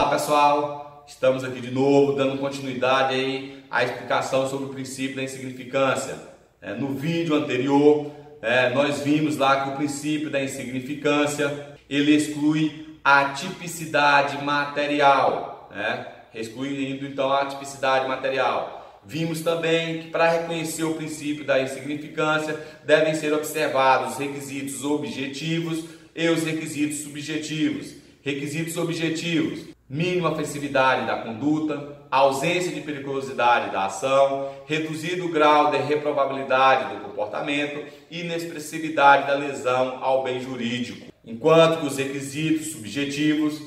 Olá pessoal, estamos aqui de novo dando continuidade aí à explicação sobre o princípio da insignificância. No vídeo anterior nós vimos lá que o princípio da insignificância ele exclui a tipicidade material, excluindo então a tipicidade material. Vimos também que para reconhecer o princípio da insignificância devem ser observados os requisitos objetivos e os requisitos subjetivos. Requisitos objetivos: mínima ofensividade da conduta, ausência de periculosidade da ação, reduzido grau de reprovabilidade do comportamento e inexpressividade da lesão ao bem jurídico. Enquanto que os requisitos subjetivos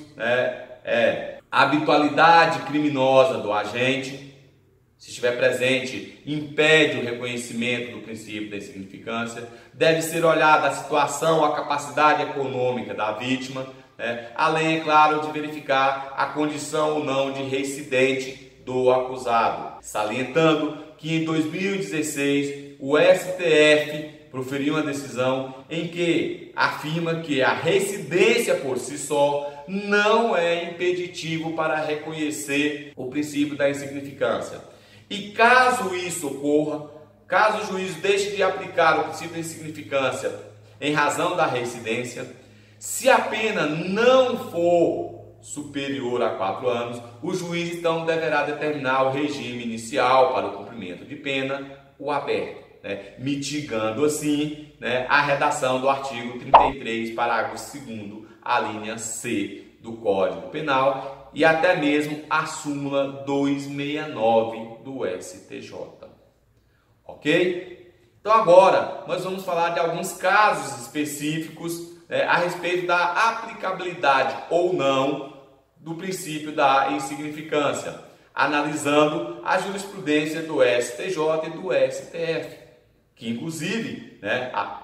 habitualidade criminosa do agente, se estiver presente, impede o reconhecimento do princípio da insignificância. Deve ser olhada a situação, a capacidade econômica da vítima, além, é claro, de verificar a condição ou não de reincidente do acusado. Salientando que em 2016 o STF proferiu uma decisão em que afirma que a reincidência por si só não é impeditivo para reconhecer o princípio da insignificância. E caso isso ocorra, caso o juiz deixe de aplicar o princípio da insignificância em razão da reincidência, se a pena não for superior a 4 anos, o juiz então deverá determinar o regime inicial para o cumprimento de pena, o aberto, mitigando assim a redação do artigo 33, parágrafo 2º, a linha C do Código Penal e até mesmo a súmula 269 do STJ. Ok? Então agora nós vamos falar de alguns casos específicos a respeito da aplicabilidade ou não do princípio da insignificância, analisando a jurisprudência do STJ e do STF, que inclusive,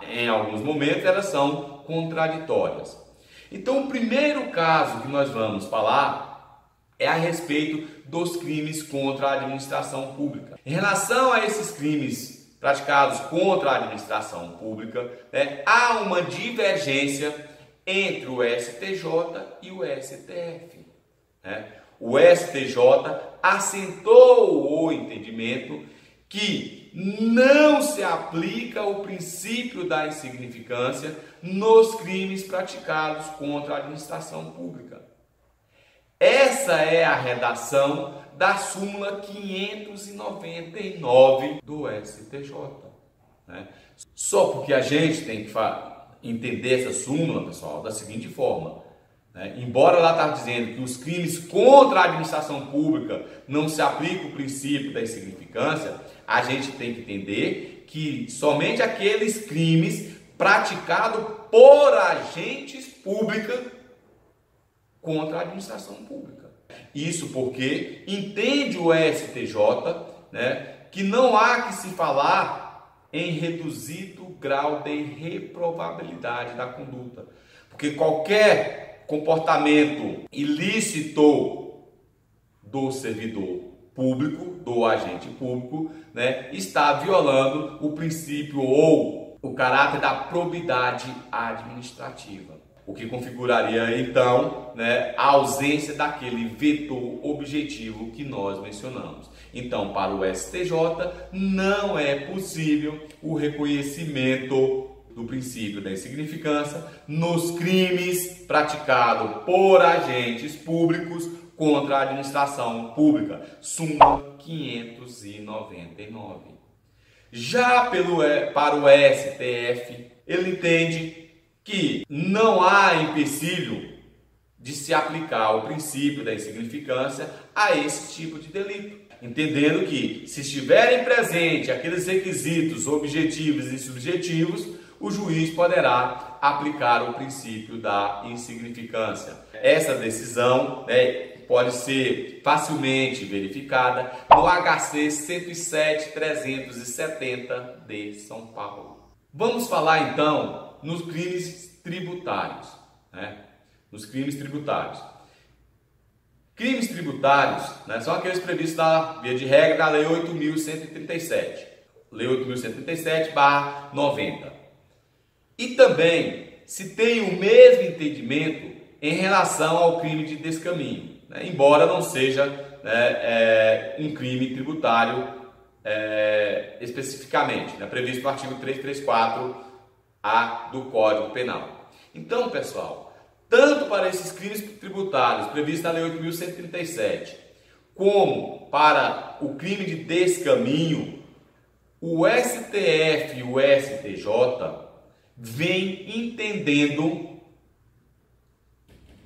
em alguns momentos elas são contraditórias. Então o primeiro caso que nós vamos falar é a respeito dos crimes contra a administração pública. Em relação a esses crimes praticados contra a administração pública, há uma divergência entre o STJ e o STF. O STJ assentou o entendimento que não se aplica o princípio da insignificância nos crimes praticados contra a administração pública. Essa é a redação da súmula 599 do STJ. Só porque a gente tem que entender essa súmula, pessoal, da seguinte forma. Embora ela está dizendo que os crimes contra a administração pública não se aplica o princípio da insignificância, a gente tem que entender que somente aqueles crimes praticados por agentes públicos contra a administração pública. Isso porque entende o STJ que não há que se falar em reduzido grau de reprovabilidade da conduta. Porque qualquer comportamento ilícito do servidor público, do agente público, está violando o princípio ou o caráter da probidade administrativa. O que configuraria, então, a ausência daquele vetor objetivo que nós mencionamos. Então, para o STJ, não é possível o reconhecimento do princípio da insignificância nos crimes praticados por agentes públicos contra a administração pública. Súmula 599. Já para o STF, ele entende que não há empecilho de se aplicar o princípio da insignificância a esse tipo de delito, entendendo que, se estiverem presentes aqueles requisitos objetivos e subjetivos, o juiz poderá aplicar o princípio da insignificância. Essa decisão pode ser facilmente verificada no HC 107.370 de São Paulo. Vamos falar então nos crimes tributários. Nos crimes tributários. Crimes tributários são aqueles previstos via de regra da Lei 8.137. Lei 8.137/90. E também se tem o mesmo entendimento em relação ao crime de descaminho. né, embora não seja, né, um crime tributário especificamente, né, previsto no artigo 334-A do Código Penal. Então, pessoal, tanto para esses crimes tributários previstos na Lei 8.137, como para o crime de descaminho, o STF e o STJ vêm entendendo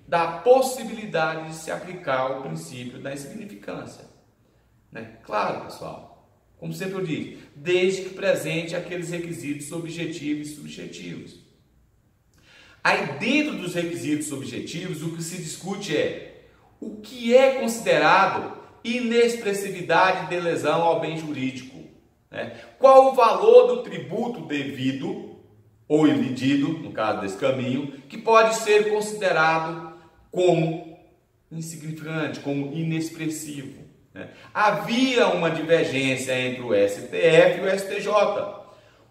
da possibilidade de se aplicar o princípio da insignificância. Né? Claro, pessoal, como sempre eu disse, desde que presente aqueles requisitos objetivos e subjetivos. Aí, dentro dos requisitos objetivos, o que se discute é o que é considerado inexpressividade de lesão ao bem jurídico. Né? Qual o valor do tributo devido ou iledido, no caso desse caminho, que pode ser considerado como insignificante, como inexpressivo. Né? Havia uma divergência entre o STF e o STJ.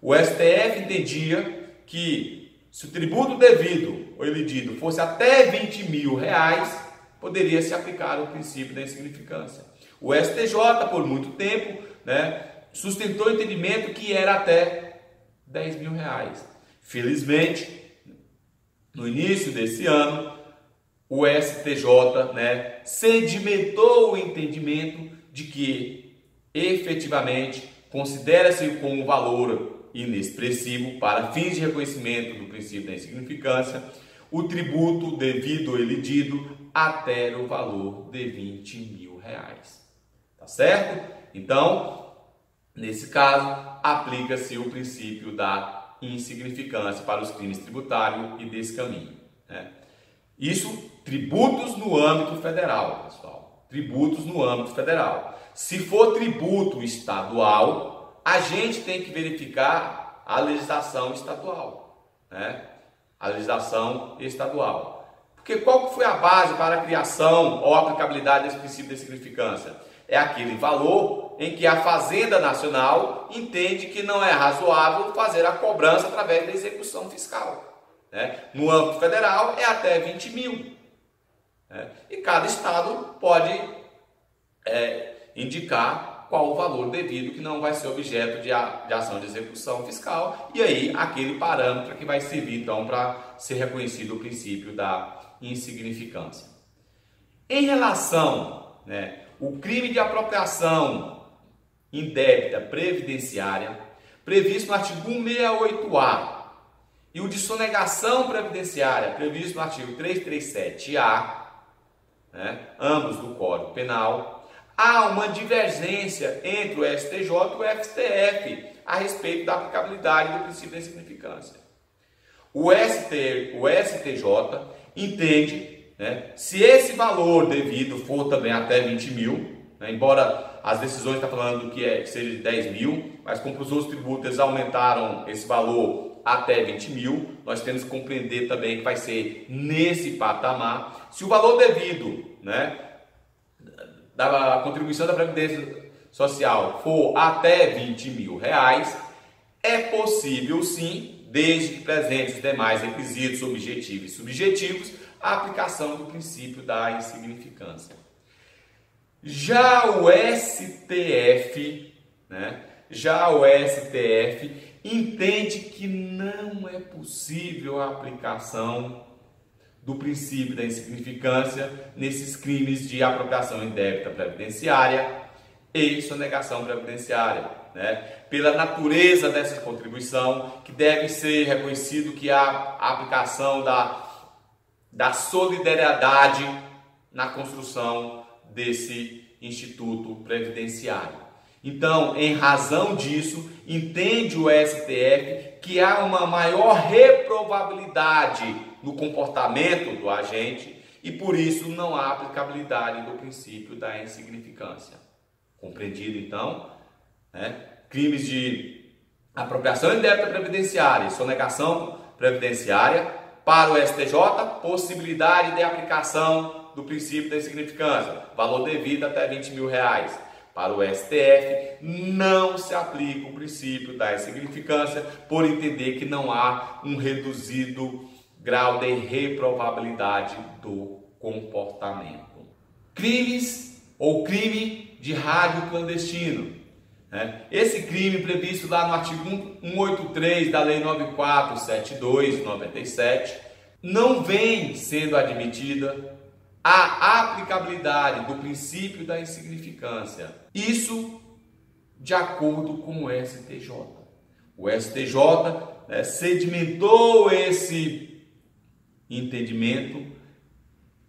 O STF entendia que se o tributo devido ou iledido fosse até R$20.000, poderia se aplicar o princípio da insignificância. O STJ, por muito tempo, né, sustentou o entendimento que era até R$10.000. Felizmente, no início desse ano, o STJ, né, sedimentou o entendimento de que, efetivamente, considera-se como valor inexpressivo para fins de reconhecimento do princípio da insignificância o tributo devido ou iledido até o valor de R$20.000. Tá certo? Então, nesse caso, aplica-se o princípio da insignificância para os crimes tributários e descaminho. Né? Isso, tributos no âmbito federal, pessoal. Tributos no âmbito federal. Se for tributo estadual, a gente tem que verificar a legislação estadual. Né? A legislação estadual. Porque qual foi a base para a criação ou aplicabilidade desse princípio de insignificância? É aquele valor em que a Fazenda Nacional entende que não é razoável fazer a cobrança através da execução fiscal. Né? No âmbito federal é até 20 mil. Né? E cada estado pode indicar qual o valor devido que não vai ser objeto de ação de execução fiscal. E aí aquele parâmetro que vai servir então para ser reconhecido o princípio da insignificância. Em relação, né, o crime de apropriação indébita previdenciária, previsto no artigo 168-A, e o de sonegação previdenciária, previsto no artigo 337-A, né, ambos do Código Penal, há uma divergência entre o STJ e o STF a respeito da aplicabilidade do princípio da insignificância. O STJ entende, né, se esse valor devido for também até 20 mil, né, embora as decisões estão falando que seja de 10 mil, mas como os outros tributos eles aumentaram esse valor até 20 mil, nós temos que compreender também que vai ser nesse patamar. Se o valor devido, né, da contribuição da Previdência Social for até R$20.000, é possível sim, desde que presentes os demais requisitos objetivos e subjetivos, a aplicação do princípio da insignificância. Já o STF, né, entende que não é possível a aplicação do princípio da insignificância nesses crimes de apropriação indébita previdenciária e sonegação previdenciária, né? Pela natureza dessa contribuição, que deve ser reconhecido que há a aplicação da solidariedade na construção desse instituto previdenciário. Então, em razão disso, entende o STF que há uma maior reprovabilidade no comportamento do agente e, por isso, não há aplicabilidade do princípio da insignificância. Compreendido, então? Né? Crimes de apropriação indébita previdenciária e sonegação previdenciária, para o STJ, possibilidade de aplicação do princípio da insignificância, valor devido até R$20.000. Para o STF, não se aplica o princípio da insignificância, por entender que não há um reduzido grau de reprovabilidade do comportamento. Crimes ou crime de rádio clandestino. Esse crime previsto lá no artigo 183 da Lei 9472/97 não vem sendo admitida a aplicabilidade do princípio da insignificância. Isso de acordo com o STJ. O STJ sedimentou esse entendimento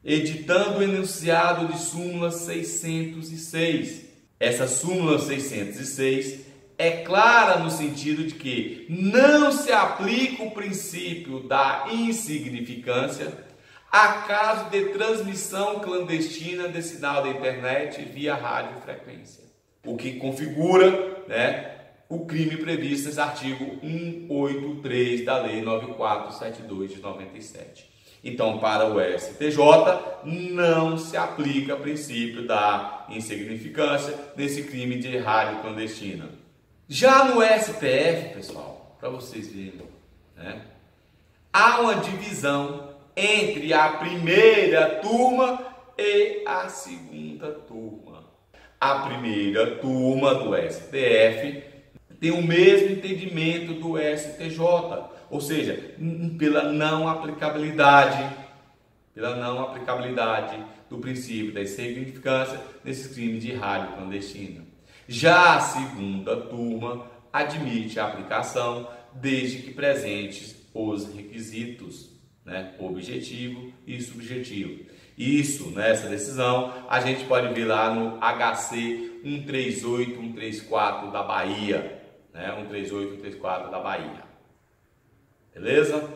editando o enunciado de súmula 606. Essa súmula 606 é clara no sentido de que não se aplica o princípio da insignificância a caso de transmissão clandestina de sinal da internet via radiofrequência, o que configura, o crime previsto nesse artigo 183 da Lei 9472/97. Então, para o STJ, não se aplica o princípio da insignificância nesse crime de rádio clandestina. Já no STF, pessoal, para vocês verem, há uma divisão entre a primeira turma e a segunda turma. A primeira turma do STF tem o mesmo entendimento do STJ, ou seja, pela não aplicabilidade do princípio da insignificância nesses crimes de rádio clandestina. Já a segunda turma admite a aplicação desde que presentes os requisitos, objetivo e subjetivo. Isso, nessa decisão, a gente pode ver lá no HC 138-134 da Bahia, 138-134 da Bahia. Beleza?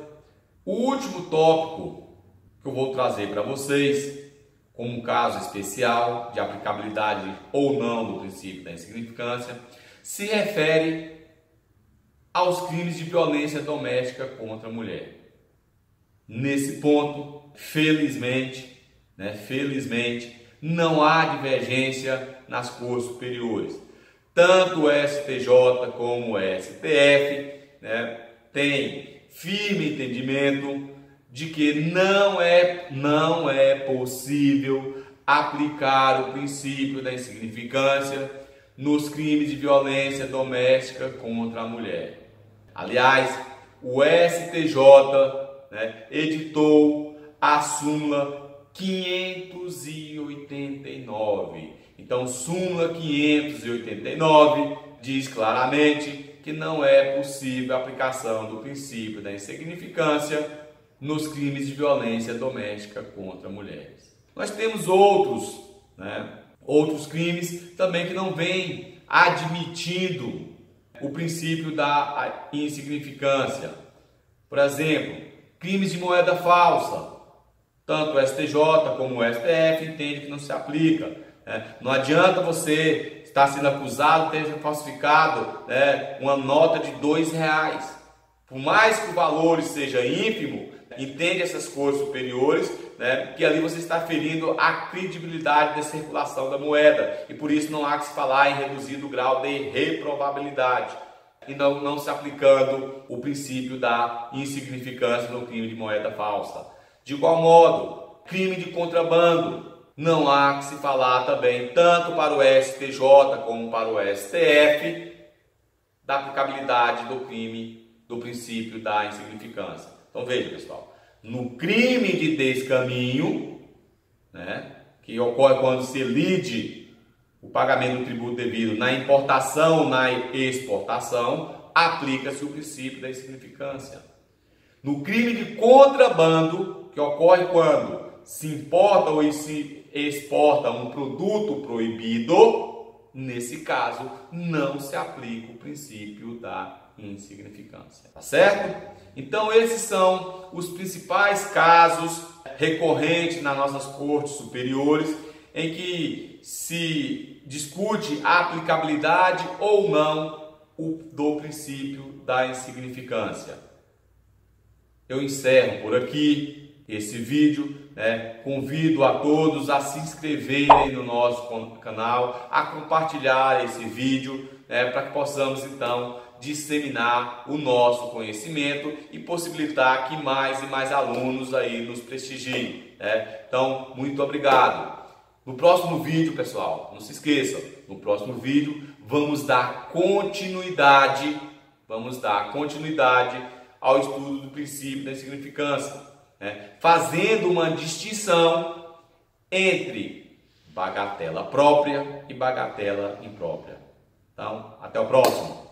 O último tópico que eu vou trazer para vocês, como um caso especial de aplicabilidade ou não do princípio da insignificância, se refere aos crimes de violência doméstica contra a mulher. Nesse ponto, felizmente, não há divergência nas cortes superiores. Tanto o STJ como o STF têm firme entendimento de que não é possível aplicar o princípio da insignificância nos crimes de violência doméstica contra a mulher. Aliás, o STJ editou a súmula 589. Então, súmula 589 diz claramente que não é possível a aplicação do princípio da insignificância nos crimes de violência doméstica contra mulheres. Nós temos outros crimes também que não vêm admitindo o princípio da insignificância. Por exemplo, crimes de moeda falsa. Tanto o STJ como o STF entendem que não se aplica. Não adianta você estar sendo acusado de ter falsificado uma nota de R$2. Por mais que o valor seja ínfimo, entende essas cortes superiores, que ali você está ferindo a credibilidade da circulação da moeda e por isso não há que se falar em reduzido grau de reprovabilidade e não se aplicando o princípio da insignificância no crime de moeda falsa. De igual modo, crime de contrabando, não há que se falar também, tanto para o STJ como para o STF, da aplicabilidade do crime, do princípio da insignificância. Então veja, pessoal, no crime de descaminho, que ocorre quando se elide o pagamento do tributo devido na importação ou na exportação, aplica-se o princípio da insignificância. No crime de contrabando, que ocorre quando se importa ou se exporta um produto proibido, nesse caso não se aplica o princípio da insignificância. Tá certo? Então esses são os principais casos recorrentes nas nossas cortes superiores em que se discute a aplicabilidade ou não do princípio da insignificância. Eu encerro por aqui esse vídeo, convido a todos a se inscreverem no nosso canal, a compartilhar esse vídeo, para que possamos então disseminar o nosso conhecimento e possibilitar que mais e mais alunos aí nos prestigiem. Então, muito obrigado. No próximo vídeo, pessoal, não se esqueçam, no próximo vídeo vamos dar continuidade ao estudo do princípio da insignificância, né? Fazendo uma distinção entre bagatela própria e bagatela imprópria. Então, até o próximo.